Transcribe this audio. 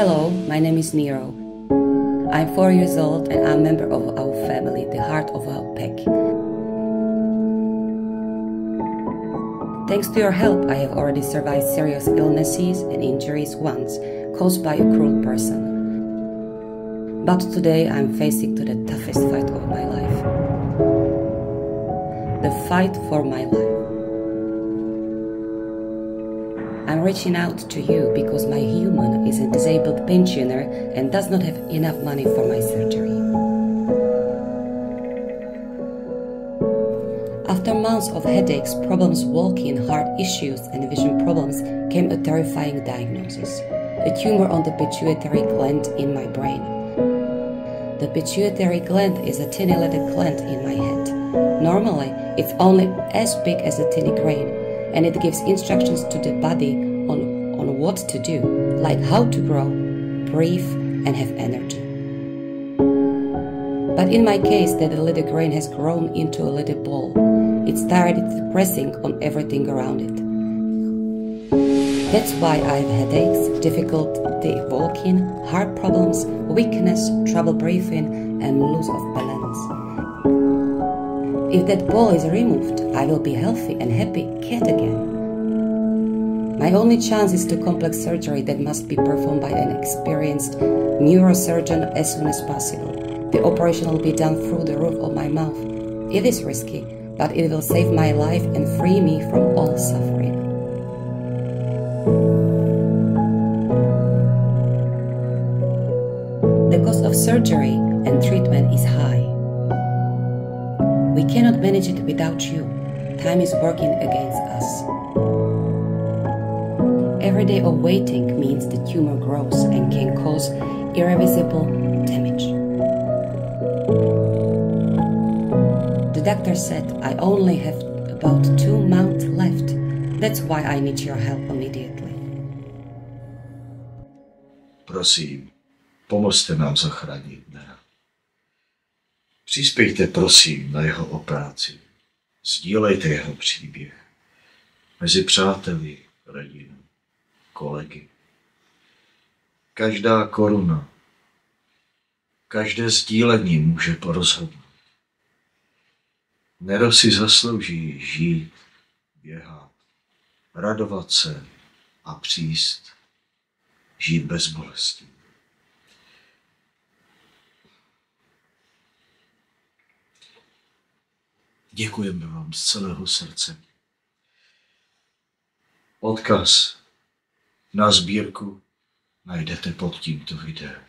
Hello, my name is Nero. I'm 4 years old and I'm a member of our family, the heart of our pack. Thanks to your help, I have already survived serious illnesses and injuries once, caused by a cruel person. But today I'm facing to the toughest fight of my life. The fight for my life. I'm reaching out to you because my human is a disabled pensioner and does not have enough money for my surgery. After months of headaches, problems walking, heart issues and vision problems came a terrifying diagnosis. A tumor on the pituitary gland in my brain. The pituitary gland is a tiny little gland in my head. Normally, it's only as big as a tiny grain, and it gives instructions to the body on what to do, like how to grow, breathe, and have energy. But in my case, that little grain has grown into a little ball. It started pressing on everything around it. That's why I have headaches, difficulty walking, heart problems, weakness, trouble breathing, and loss of balance. If that ball is removed, I will be healthy and happy cat again. My only chance is to complex surgery that must be performed by an experienced neurosurgeon as soon as possible. The operation will be done through the roof of my mouth. It is risky, but it will save my life and free me from all suffering. The cost of surgery and treatment is high. We cannot manage it without you. Time is working against us. Every day of waiting means the tumor grows and can cause irreversible damage. The doctor said I only have about 2 months left. That's why I need your help immediately. Prosím, pomozte nám zachránit Nera. Přispějte prosím na jeho operaci. Sdílejte jeho příběh mezi přáteli, rodinou, kolegy. Každá koruna, každé sdílení může porozhodnout. Nero si zaslouží žít, běhat, radovat se a přijít, žít bez bolesti. Děkujeme vám z celého srdce. Odkaz na sbírku najdete pod tímto videem.